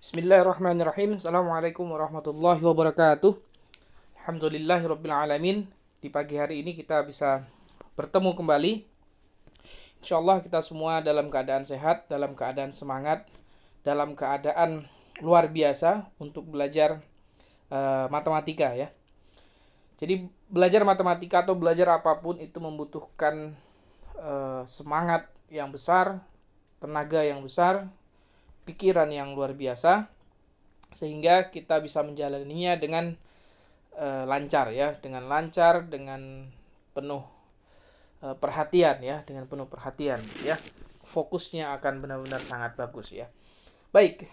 Bismillahirrahmanirrahim. Assalamualaikum warahmatullahi wabarakatuh. Alhamdulillahirrabbilalamin. Di pagi hari ini kita bisa bertemu kembali. Insyaallah kita semua dalam keadaan sehat, dalam keadaan semangat, dalam keadaan luar biasa untuk belajar matematika ya. Jadi belajar matematika atau belajar apapun itu membutuhkan semangat yang besar, tenaga yang besar, pikiran yang luar biasa, sehingga kita bisa menjalaninya dengan lancar ya, dengan penuh perhatian ya, dengan penuh perhatian ya. Fokusnya akan benar-benar sangat bagus ya. Baik,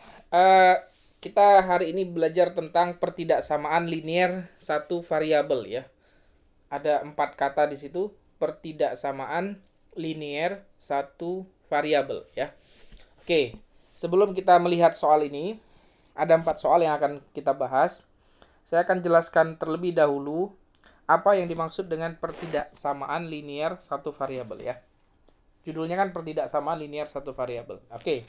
kita hari ini belajar tentang pertidaksamaan linier satu variabel ya. Ada 4 kata di situ, pertidaksamaan linier satu variabel ya. Oke, sebelum kita melihat soal ini, ada 4 soal yang akan kita bahas. Saya akan jelaskan terlebih dahulu apa yang dimaksud dengan pertidaksamaan linier satu variabel ya. Judulnya kan pertidaksamaan linier satu variabel. Oke.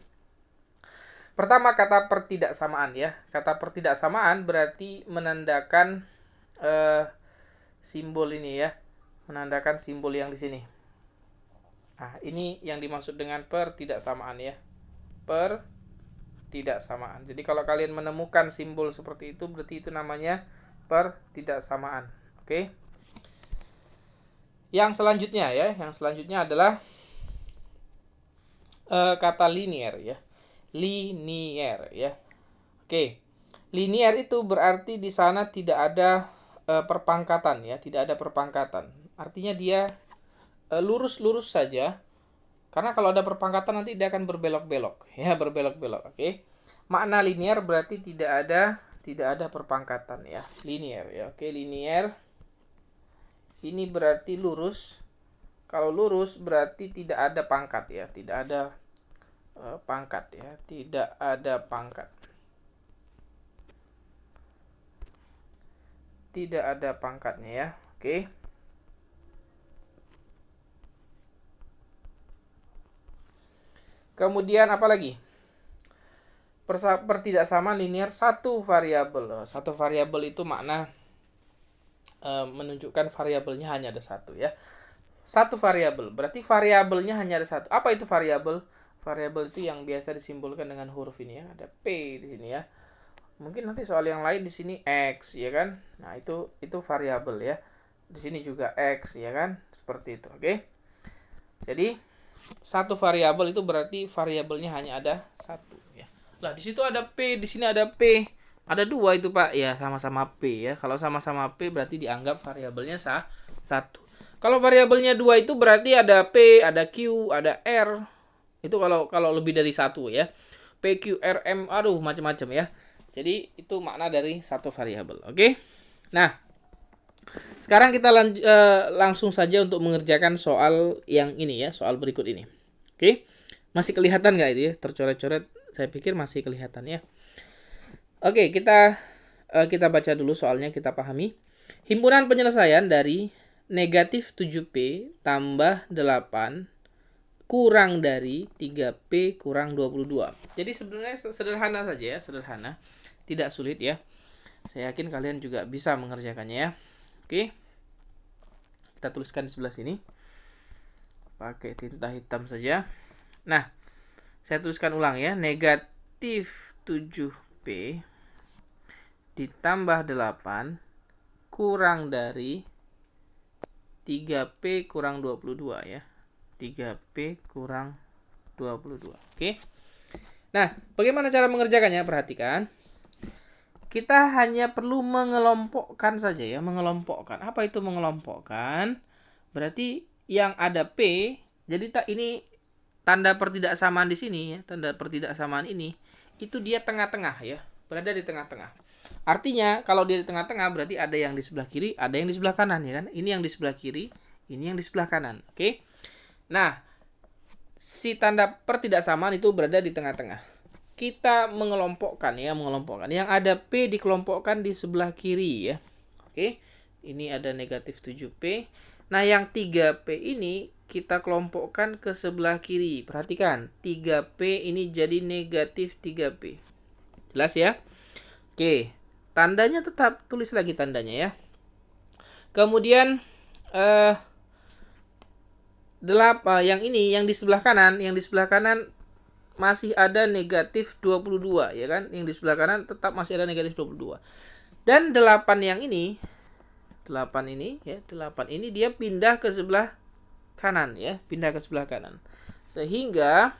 Pertama, kata pertidaksamaan ya. Kata pertidaksamaan berarti menandakan simbol ini ya. Menandakan simbol yang di sini. Nah, ini yang dimaksud dengan pertidaksamaan ya. Pertidaksamaan. Jadi kalau kalian menemukan simbol seperti itu, berarti itu namanya pertidaksamaan. Oke. Yang selanjutnya adalah kata linier ya. Linier ya. Oke. Linier itu berarti di sana tidak ada perpangkatan ya, tidak ada perpangkatan. Artinya dia lurus-lurus saja. Karena kalau ada perpangkatan nanti dia akan berbelok-belok ya, berbelok-belok. Oke. Makna linier berarti tidak ada perpangkatan ya. Linier ya. Oke, linier ini berarti lurus. Kalau lurus berarti tidak ada pangkat ya, tidak ada pangkat ya, tidak ada pangkat. Tidak ada pangkatnya ya. Oke. Kemudian apa lagi? Pertidaksamaan linier satu variabel. Satu variabel itu makna menunjukkan variabelnya hanya ada satu ya. Satu variabel, berarti variabelnya hanya ada satu. Apa itu variabel? Variabel itu yang biasa disimbolkan dengan huruf ini ya. Ada P di sini ya. Mungkin nanti soal yang lain di sini X ya kan. Nah, itu variabel ya. Di sini juga X ya kan. Seperti itu, oke. Jadi satu variabel itu berarti variabelnya hanya ada satu ya. Lah, di situ ada P, di sini ada P. Ada dua itu, Pak. Ya, sama-sama P ya. Kalau sama-sama P berarti dianggap variabelnya satu. Kalau variabelnya 2 itu berarti ada P, ada Q, ada R. Itu kalau lebih dari satu ya. P, Q, R, M, aduh macam-macam ya. Jadi itu makna dari satu variabel. Oke. Nah, sekarang kita langsung saja untuk mengerjakan soal yang ini ya, soal berikut ini. Oke. Masih kelihatan nggak itu ya? Tercoret-coret. Saya pikir masih kelihatan ya. Oke, kita baca dulu soalnya, kita pahami. Himpunan penyelesaian dari negatif 7P tambah 8 kurang dari 3P kurang 22. Jadi sebenarnya sederhana saja ya, sederhana. Tidak sulit ya. Saya yakin kalian juga bisa mengerjakannya ya. Oke. Kita tuliskan di sebelah sini. Pakai tinta hitam saja. Nah, saya tuliskan ulang ya. Negatif 7P ditambah 8 kurang dari 3P kurang 22 ya. 3P kurang 22. Oke. Nah, bagaimana cara mengerjakannya? Perhatikan. Kita hanya perlu mengelompokkan saja ya, mengelompokkan. Apa itu mengelompokkan? Berarti yang ada P, jadi ini tanda pertidaksamaan di sini ya, tanda pertidaksamaan ini itu dia tengah-tengah ya, berada di tengah-tengah. Artinya kalau dia di tengah-tengah berarti ada yang di sebelah kiri, ada yang di sebelah kanan ya kan? Ini yang di sebelah kiri, ini yang di sebelah kanan. Oke. Nah, si tanda pertidaksamaan itu berada di tengah-tengah. Kita mengelompokkan ya, mengelompokkan. Yang ada P dikelompokkan di sebelah kiri ya. Oke. Ini ada negatif 7P. Nah, yang 3P ini kita kelompokkan ke sebelah kiri. Perhatikan, 3P ini jadi negatif 3P. Jelas ya? Oke. Tandanya tetap tulis lagi tandanya ya. Kemudian yang ini yang di sebelah kanan, masih ada negatif 22 ya kan? Yang di sebelah kanan tetap masih ada negatif 22. Dan 8 yang ini, 8 ini dia pindah ke sebelah kanan ya, pindah ke sebelah kanan. Sehingga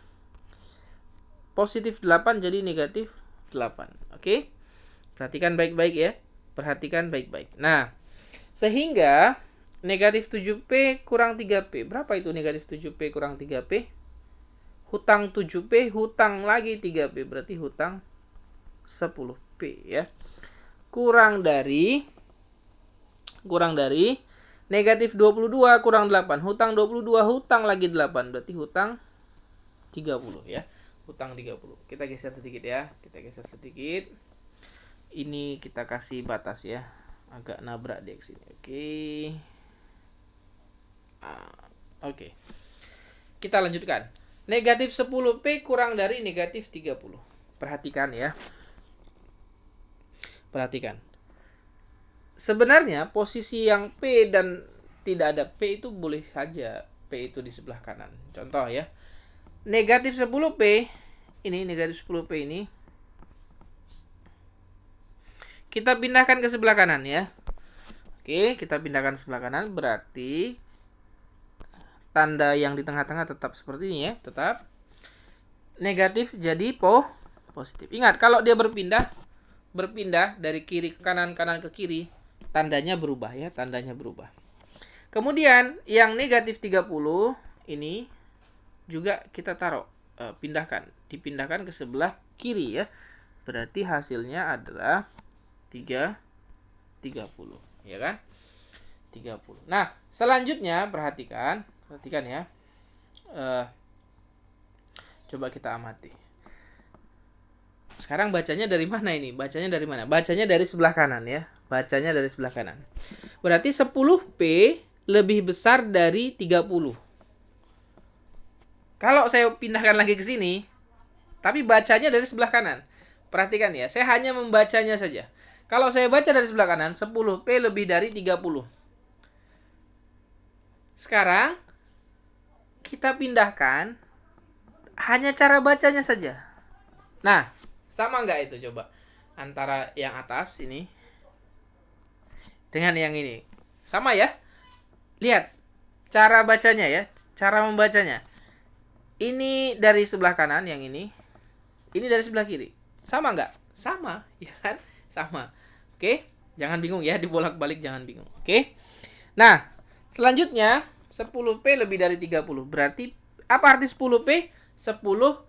positif 8 jadi negatif 8. Oke? Perhatikan baik-baik ya. Perhatikan baik-baik. Nah, sehingga negatif 7P kurang 3P. Berapa itu negatif 7P kurang 3P? Hutang 7P, hutang lagi 3P. Berarti hutang 10P ya. Kurang dari negatif 22 kurang 8. Hutang 22, hutang lagi 8. Berarti hutang 30 ya. Hutang 30. Kita geser sedikit ya. Ini kita kasih batas ya. Agak nabrak di sini. Oke. Kita lanjutkan. Negatif 10P kurang dari negatif 30. Perhatikan ya. Perhatikan. Sebenarnya posisi yang P dan tidak ada P itu boleh saja P itu di sebelah kanan. Contoh ya. Negatif 10P ini, negatif 10P ini kita pindahkan ke sebelah kanan ya. Oke, kita pindahkan sebelah kanan, berarti tanda yang di tengah-tengah tetap seperti ini ya, tetap negatif jadi positif. Ingat, kalau dia berpindah dari kiri ke kanan, kanan ke kiri, tandanya berubah ya, tandanya berubah. Kemudian yang negatif 30 ini juga kita taruh, dipindahkan ke sebelah kiri ya. Berarti hasilnya adalah 30 ya kan? 30. Nah, selanjutnya perhatikan ya. Coba kita amati. Sekarang bacanya dari mana ini? Bacanya dari mana? Bacanya dari sebelah kanan ya. Bacanya dari sebelah kanan. Berarti 10P lebih besar dari 30. Kalau saya pindahkan lagi ke sini, tapi bacanya dari sebelah kanan. Perhatikan ya, saya hanya membacanya saja. Kalau saya baca dari sebelah kanan, 10P lebih dari 30. Sekarang, kita pindahkan hanya cara bacanya saja. Nah, sama nggak itu coba? Antara yang atas ini dengan yang ini. Sama ya? Lihat, cara bacanya ya. Cara membacanya. Ini dari sebelah kanan yang ini. Ini dari sebelah kiri. Sama nggak? Sama, ya kan? Sama. Oke? Jangan bingung ya, dibolak-balik jangan bingung. Oke? Nah, selanjutnya 10P lebih dari 30. Berarti apa arti 10P? 10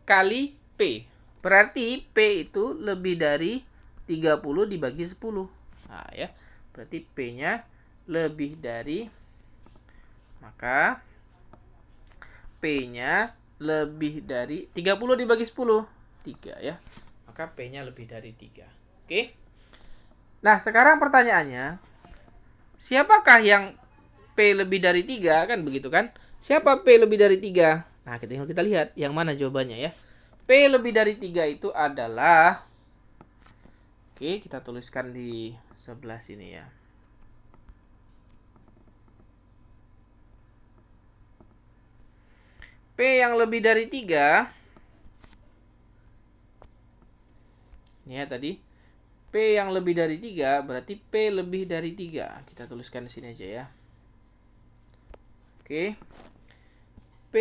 kali P. Berarti P itu lebih dari 30 dibagi 10. Nah, ya. Berarti P-nya lebih dari, maka P-nya lebih dari 30 dibagi 10. 3 ya. Maka P-nya lebih dari 3. Oke? Nah, sekarang pertanyaannya, siapakah yang P lebih dari 3? Kan begitu kan? Siapa P lebih dari 3? Nah, kita lihat yang mana jawabannya ya. P lebih dari 3 itu adalah, oke, kita tuliskan di sebelah sini ya. P yang lebih dari 3, ini ya tadi. P yang lebih dari 3 berarti P lebih dari 3. Kita tuliskan di sini aja ya. Oke. P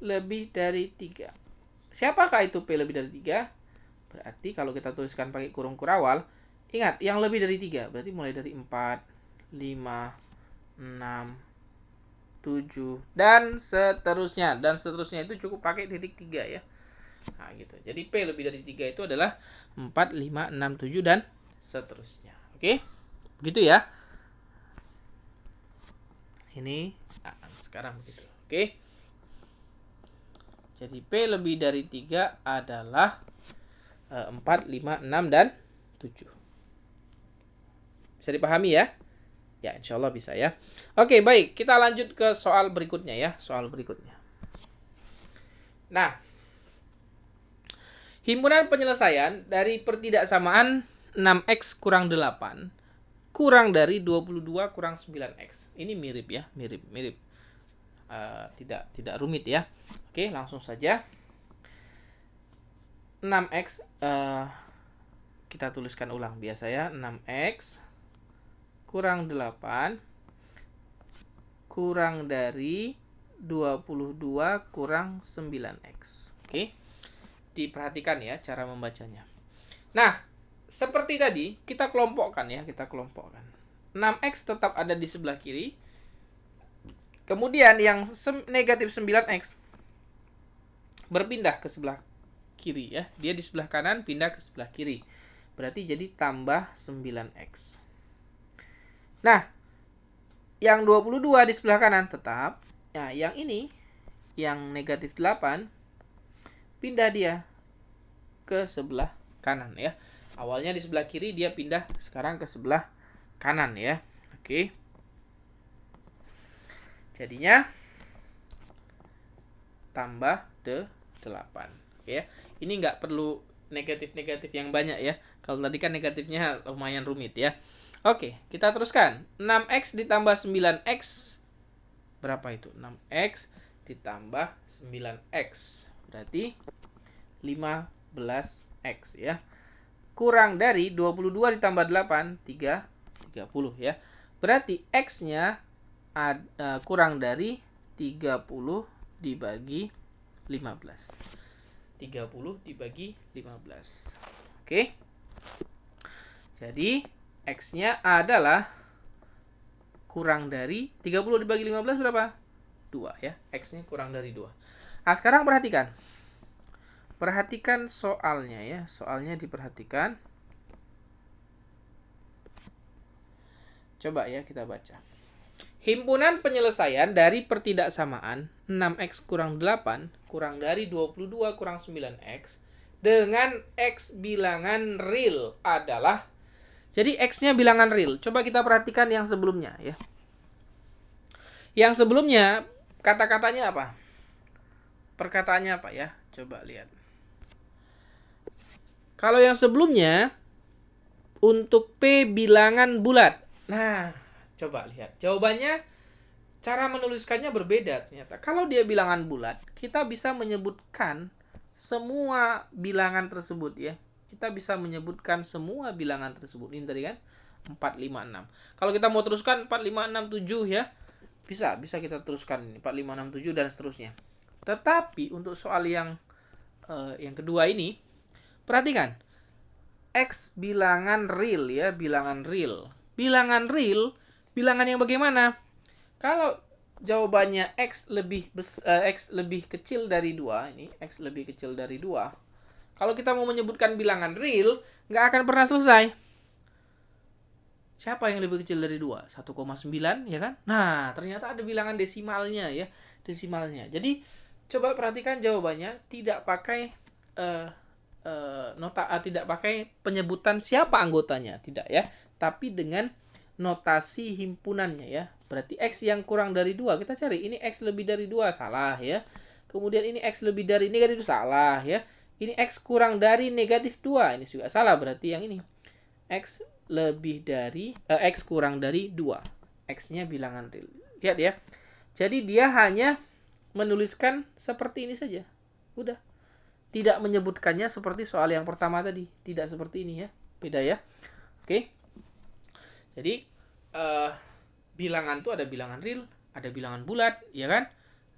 lebih dari 3. Siapakah itu P lebih dari 3? Berarti kalau kita tuliskan pakai kurung kurawal, ingat yang lebih dari 3. Berarti mulai dari 4, 5, 6, 7 dan seterusnya. Dan seterusnya itu cukup pakai titik 3 ya. Nah, gitu. Jadi P lebih dari 3 itu adalah 4, 5, 6, 7 dan seterusnya. Oke? Begitu ya. Ini sekarang begitu. Oke? Jadi P lebih dari 3 adalah 4, 5, 6 dan 7. Bisa dipahami ya? Ya, insya Allah bisa ya. Oke, baik. Kita lanjut ke soal berikutnya ya. Soal berikutnya. Nah, Himpunan penyelesaian dari pertidaksamaan 6x kurang 8 kurang dari 22 kurang 9x. Ini mirip ya, mirip. Tidak rumit ya. Oke, langsung saja. 6x kita tuliskan ulang biasa ya. 6x kurang 8 kurang dari 22 kurang 9x. Oke. Diperhatikan ya cara membacanya. Nah, seperti tadi kita kelompokkan ya, 6x tetap ada di sebelah kiri. Kemudian yang negatif 9x berpindah ke sebelah kiri ya. Dia di sebelah kanan pindah ke sebelah kiri. Berarti jadi tambah 9x. Nah, yang 22 di sebelah kanan tetap. Nah, yang ini, yang negatif 8, pindah dia ke sebelah kanan ya. Awalnya di sebelah kiri, dia pindah sekarang ke sebelah kanan ya. Oke. Jadinya tambah 8 ya. Ini nggak perlu negatif-negatif yang banyak ya. Kalau tadi kan negatifnya lumayan rumit ya. Oke, kita teruskan. 6x ditambah 9x berapa itu? 6x ditambah 9x berarti 15x ya. Kurang dari 22 ditambah 8 30 ya. Berarti x-nya kurang dari 30 dibagi 15. 30 dibagi 15. Oke. Jadi x-nya adalah kurang dari 30 dibagi 15 berapa? 2 ya. X-nya kurang dari 2. Nah, sekarang perhatikan. Perhatikan soalnya ya. Soalnya diperhatikan. Coba ya kita baca. Himpunan penyelesaian dari pertidaksamaan 6x kurang 8 kurang dari 22 kurang 9x dengan x bilangan real adalah. Jadi x-nya bilangan real. Coba kita perhatikan yang sebelumnya ya. Yang sebelumnya kata-katanya apa? Perkataannya apa ya? Coba lihat. Kalau yang sebelumnya untuk P bilangan bulat. Nah, coba lihat. Jawabannya cara menuliskannya berbeda ternyata. Kalau dia bilangan bulat, kita bisa menyebutkan semua bilangan tersebut ya. Kita bisa menyebutkan semua bilangan tersebut. Ini tadi kan 4, 5, 6. Kalau kita mau teruskan 4, 5, 6, 7 ya. Bisa kita teruskan ini 4, 5, 6, 7 dan seterusnya. Tetapi untuk soal yang kedua ini, perhatikan. X bilangan real ya, bilangan real. Bilangan real, bilangan yang bagaimana? Kalau jawabannya X lebih kecil dari 2, ini X lebih kecil dari 2. Kalau kita mau menyebutkan bilangan real, nggak akan pernah selesai. Siapa yang lebih kecil dari 2? 1,9 ya kan? Nah, ternyata ada bilangan desimalnya ya. Desimalnya. Jadi, coba perhatikan jawabannya. Tidak pakai tidak pakai penyebutan siapa anggotanya. Tidak ya. Tapi dengan notasi himpunannya ya. Berarti X yang kurang dari 2. Kita cari. Ini X lebih dari 2. Salah ya. Kemudian ini X lebih dari negatif. Salah ya. Ini X kurang dari negatif 2. Ini juga salah. Berarti yang ini. X lebih dari X kurang dari 2. X-nya bilangan real. Lihat ya. Jadi dia hanya menuliskan seperti ini saja. Udah. Tidak menyebutkannya seperti soal yang pertama tadi. Tidak seperti ini ya. Beda ya. Oke. Jadi bilangan tuh ada bilangan real, ada bilangan bulat, ya kan?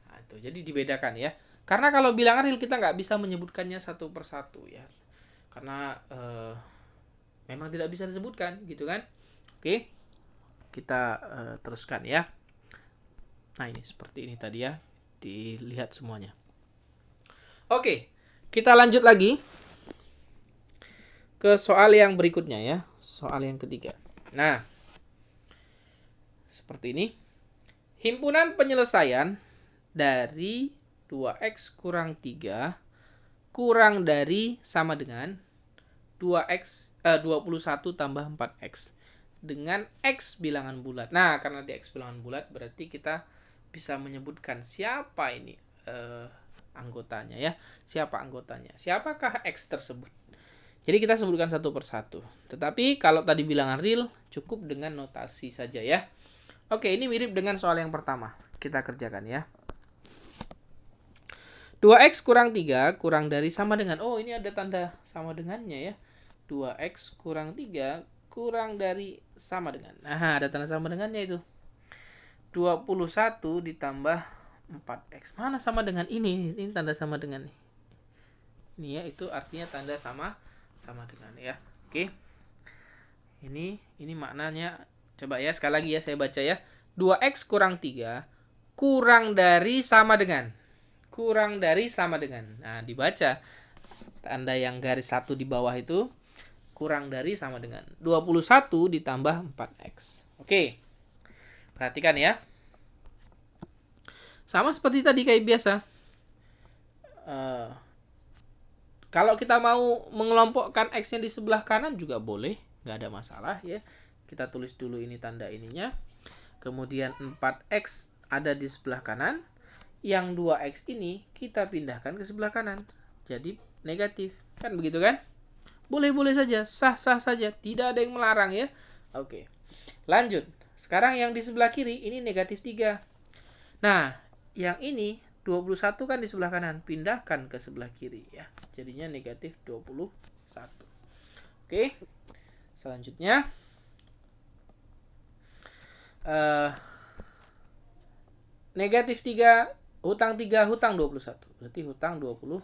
Nah, itu. Jadi dibedakan ya. Karena kalau bilangan real kita nggak bisa menyebutkannya satu persatu ya. Karena memang tidak bisa disebutkan gitu kan. Oke. Kita teruskan ya. Nah, ini seperti ini tadi ya. Dilihat semuanya. Oke. Kita lanjut lagi ke soal yang berikutnya ya. Soal yang ketiga. Nah, seperti ini. Himpunan penyelesaian dari 2x kurang 3 kurang dari sama dengan 21 tambah 4x dengan x bilangan bulat. Nah, karena di x bilangan bulat berarti kita bisa menyebutkan siapa ini anggotanya ya. Siapa anggotanya? Siapakah X tersebut? Jadi kita sebutkan satu persatu. Tetapi kalau tadi bilangan real, cukup dengan notasi saja ya. Oke, ini mirip dengan soal yang pertama. Kita kerjakan ya. 2x kurang 3 kurang dari sama dengan. Oh, ini ada tanda sama dengannya ya. 2x kurang 3 kurang dari sama dengan. Nah, ada tanda sama dengannya itu. 21 ditambah 4x. Mana sama dengan ini? Ini tanda sama dengan nih. Ini ya, itu artinya tanda sama dengan ya. Oke. Ini maknanya. Coba ya, sekali lagi ya saya baca ya. 2x kurang 3 kurang dari sama dengan. Kurang dari sama dengan. Nah, dibaca tanda yang garis 1 di bawah itu kurang dari sama dengan 21 ditambah 4x. Oke. Perhatikan ya. Sama seperti tadi kayak biasa. Kalau kita mau mengelompokkan X-nya di sebelah kanan juga boleh, nggak ada masalah ya. Kita tulis dulu ini tanda ininya. Kemudian 4X ada di sebelah kanan. Yang 2X ini kita pindahkan ke sebelah kanan. Jadi negatif. Kan begitu kan? Boleh-boleh saja, sah-sah saja. Tidak ada yang melarang ya. Oke. Lanjut. Sekarang yang di sebelah kiri ini negatif 3. Nah, yang ini 21 kan di sebelah kanan, pindahkan ke sebelah kiri ya. Jadinya negatif 21. Oke. Selanjutnya negatif 3, hutang 3, hutang 21. Berarti hutang 24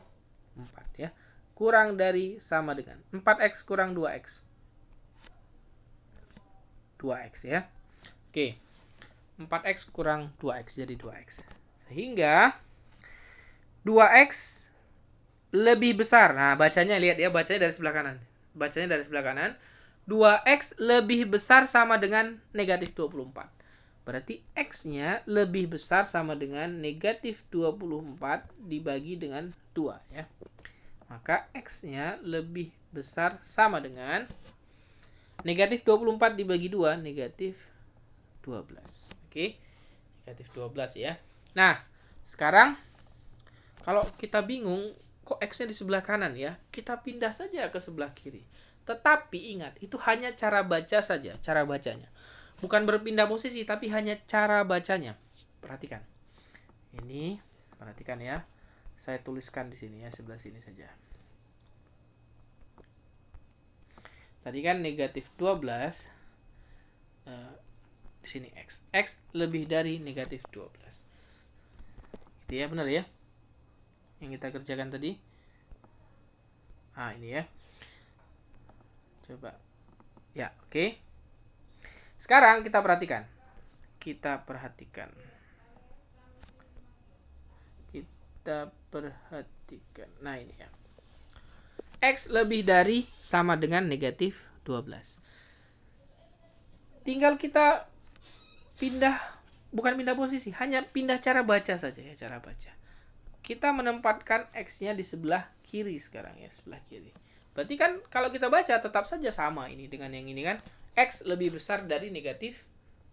ya. Kurang dari sama dengan 4x kurang 2x. 2x ya. Oke. 4x kurang 2x jadi 2x. Sehingga 2x lebih besar. Nah, bacanya lihat ya, bacanya dari sebelah kanan. Bacanya dari sebelah kanan. 2x lebih besar sama dengan negatif 24. Berarti x-nya lebih besar sama dengan negatif 24 dibagi dengan 2 ya. Maka x-nya lebih besar sama dengan negatif 24 dibagi 2, negatif 12. Oke. Negatif 12 ya. Nah, sekarang kalau kita bingung kok X-nya di sebelah kanan ya, kita pindah saja ke sebelah kiri. Tetapi ingat, itu hanya cara baca saja, cara bacanya. Bukan berpindah posisi, tapi hanya cara bacanya. Perhatikan. Ini, perhatikan ya. Saya tuliskan di sini ya, sebelah sini saja. Tadi kan negatif 12. Di sini X. X lebih dari negatif 12. Gitu ya, benar ya? Yang kita kerjakan tadi. Ini ya. Coba. Ya, oke. Sekarang kita perhatikan. Nah, ini ya. X lebih dari sama dengan negatif 12. Tinggal kita bukan pindah posisi, hanya pindah cara baca saja ya, cara baca. Kita menempatkan X-nya di sebelah kiri sekarang ya, sebelah kiri. Berarti kan kalau kita baca tetap saja sama ini dengan yang ini kan. X lebih besar dari negatif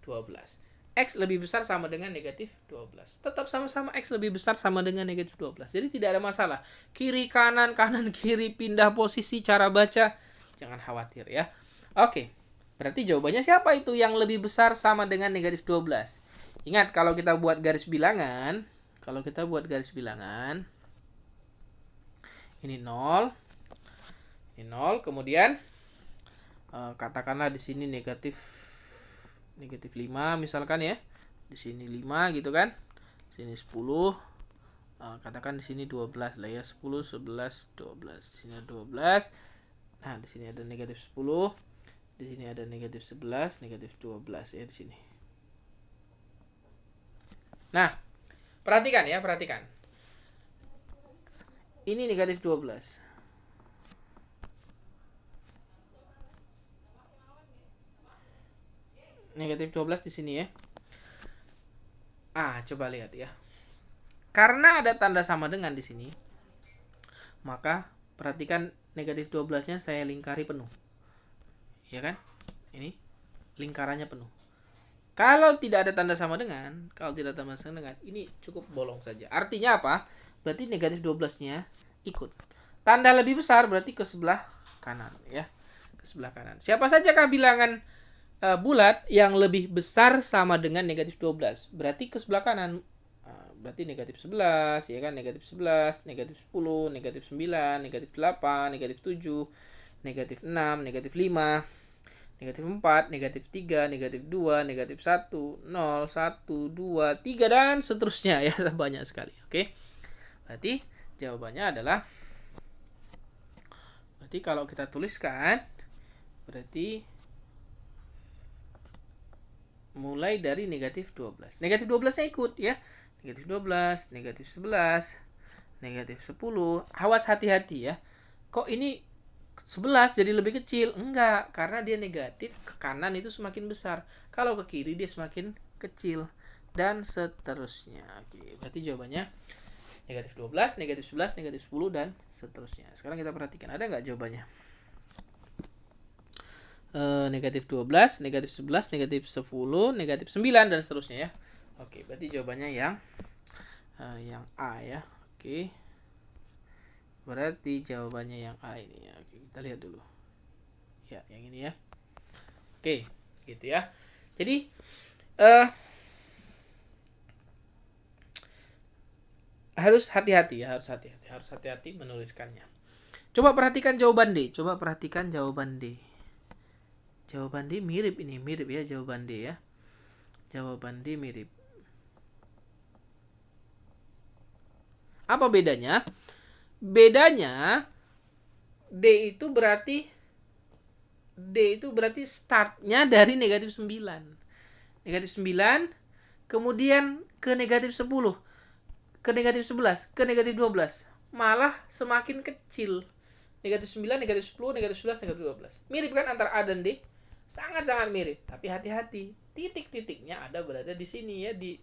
12. X lebih besar sama dengan negatif 12. Tetap sama-sama X lebih besar sama dengan negatif 12. Jadi tidak ada masalah. Kiri, kanan, kanan, kiri, pindah posisi, cara baca. Jangan khawatir ya. Oke. Berarti jawabannya siapa itu yang lebih besar sama dengan negatif 12? Ingat, kalau kita buat garis bilangan, ini 0. Ini 0, kemudian katakanlah di sini negatif 5 misalkan ya. Di sini 5 gitu kan. Di sini 10. Katakan di sini 12 lah ya. 10, 11, 12. Di sini ada 12. Nah, di sini ada negatif 10. Di sini ada negatif 11, negatif 12 ya di sini. Nah, perhatikan ya, perhatikan. Ini negatif 12. Negatif 12 di sini ya. Coba lihat ya. Karena ada tanda sama dengan di sini, maka perhatikan negatif 12-nya saya lingkari penuh. Ya kan? Ini lingkarannya penuh. Kalau tidak ada tanda sama dengan, ini cukup bolong saja. Artinya apa? berarti negatif 12-nya ikut. Tanda lebih besar berarti ke sebelah kanan ya. Ke sebelah kanan. Siapa sajakah bilangan bulat yang lebih besar sama dengan negatif 12? Berarti ke sebelah kanan. Berarti negatif 11 ya kan, negatif 11, negatif 10, negatif 9, negatif 8, negatif 7, negatif 6, negatif 5, negatif 4, negatif 3, negatif 2, negatif 1, 0, 1, 2, 3 dan seterusnya ya, banyak sekali. Oke. Berarti jawabannya adalah, berarti kalau kita tuliskan berarti mulai dari negatif 12. Negatif 12-nya ikut ya. Negatif 12, negatif 11, negatif 10. Awas hati-hati ya. Kok ini 11 jadi lebih kecil? Enggak, karena dia negatif, ke kanan itu semakin besar. Kalau ke kiri dia semakin kecil. Dan seterusnya. Oke, berarti jawabannya negatif 12, negatif 11, negatif 10, dan seterusnya. Sekarang kita perhatikan, ada nggak jawabannya? Negatif 12, negatif 11, negatif 10, negatif 9, dan seterusnya ya. Oke, berarti jawabannya yang A ya. Oke. Berarti jawabannya yang A ini ya. Oke, kita lihat dulu. Ya, yang ini ya. Oke, gitu ya. Jadi harus hati-hati ya, harus hati-hati menuliskannya. Coba perhatikan jawaban D. Jawaban D mirip ya jawaban D ya. Jawaban D mirip. Apa bedanya? Bedanya D itu berarti startnya dari negatif 9. Negatif 9, kemudian ke negatif 10, ke negatif 11, ke negatif 12. Malah semakin kecil. Negatif 9, negatif 10, negatif 11, negatif 12. Mirip kan antara A dan D? Sangat-sangat mirip. Tapi hati-hati. Titik-titiknya berada di sini ya. Di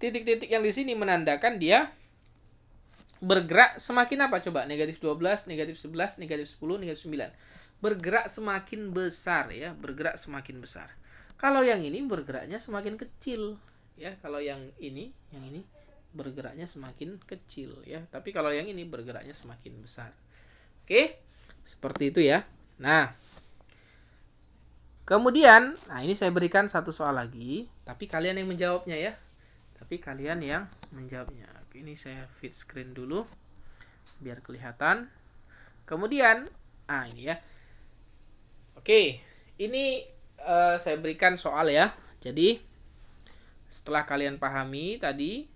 titik-titik yang di sini menandakan dia bergerak semakin apa coba? Negatif 12, negatif 11, negatif 10, negatif 9. Bergerak semakin besar ya, bergerak semakin besar. Kalau yang ini bergeraknya semakin kecil ya. Kalau yang ini bergeraknya semakin kecil ya. Tapi kalau yang ini bergeraknya semakin besar. Oke? Seperti itu ya. Nah, kemudian, ini saya berikan satu soal lagi, tapi kalian yang menjawabnya ya. Ini saya fit screen dulu biar kelihatan. Kemudian, ini ya. Oke, ini saya berikan soal ya. Jadi setelah kalian pahami tadi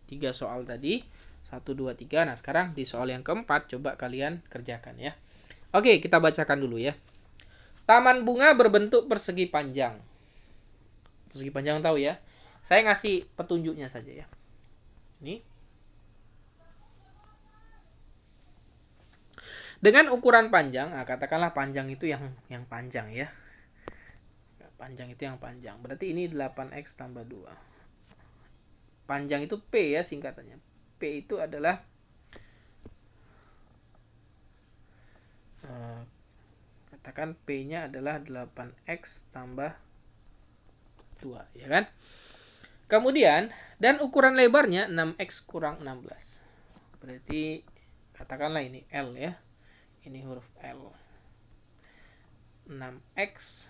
3 soal tadi, 1, 2, 3. Nah, sekarang di soal yang keempat coba kalian kerjakan ya. Oke, kita bacakan dulu ya. Taman bunga berbentuk persegi panjang. Persegi panjang tahu ya. Saya ngasih petunjuknya saja ya. Ini. Dengan ukuran panjang, katakanlah panjang itu yang panjang ya. Panjang itu yang panjang. Berarti ini 8x tambah 2. Panjang itu P ya singkatannya. P itu adalah katakan P-nya adalah 8x tambah 2 ya kan. Kemudian dan ukuran lebarnya 6x kurang 16. Berarti katakanlah ini L ya. Ini huruf L. 6x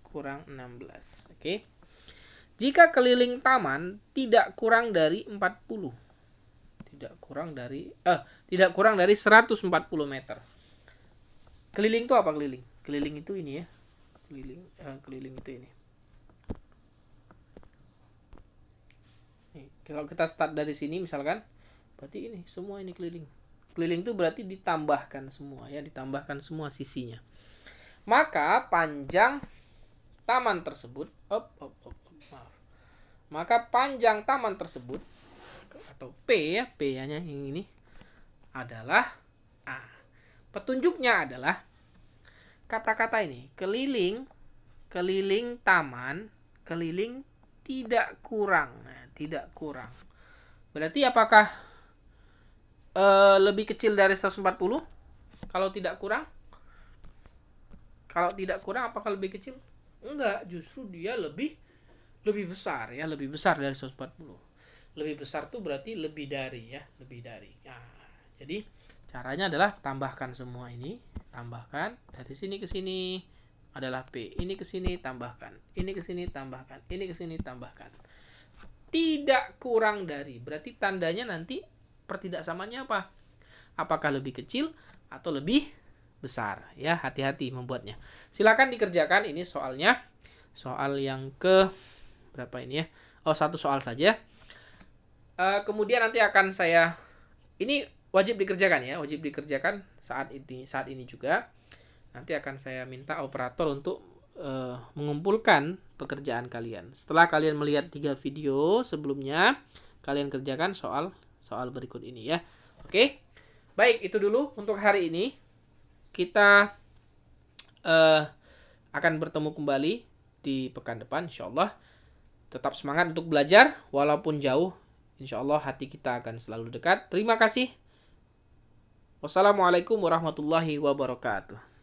kurang 16. Oke. Jika keliling taman tidak kurang dari 40. Tidak kurang dari 140 meter. Keliling itu apa keliling? Keliling itu ini ya. Keliling itu ini. Nih, kalau kita start dari sini misalkan, berarti ini semua ini keliling. Keliling itu berarti ditambahkan semua ya, ditambahkan semua sisinya. Maka panjang taman tersebut, maka panjang taman tersebut atau P ya, P-nya yang ini adalah petunjuknya adalah kata-kata ini, keliling taman, keliling tidak kurang. Nah, tidak kurang. Berarti apakah lebih kecil dari 140? Kalau tidak kurang? Kalau tidak kurang apakah lebih kecil? Enggak, justru dia lebih besar ya, lebih besar dari 140. Lebih besar tuh berarti lebih dari ya, lebih dari. Nah, jadi caranya adalah tambahkan semua ini, tambahkan dari sini ke sini adalah P. Ini ke sini tambahkan, ini ke sini tambahkan, ini ke sini tambahkan. Tidak kurang dari. Berarti tandanya nanti pertidaksamanya apa? Apakah lebih kecil atau lebih besar? Ya, hati-hati membuatnya. Silakan dikerjakan, ini soalnya. Soal yang ke berapa ini ya? Oh, satu soal saja. Kemudian nanti akan saya, ini wajib dikerjakan ya, wajib dikerjakan saat ini juga. Nanti akan saya minta operator untuk mengumpulkan pekerjaan kalian. Setelah kalian melihat 3 video sebelumnya, kalian kerjakan soal berikut ini ya. Oke. Baik, itu dulu untuk hari ini. Kita akan bertemu kembali di pekan depan insyaallah. Tetap semangat untuk belajar walaupun jauh. Insyaallah hati kita akan selalu dekat. Terima kasih. Wassalamualaikum warahmatullahi wabarakatuh.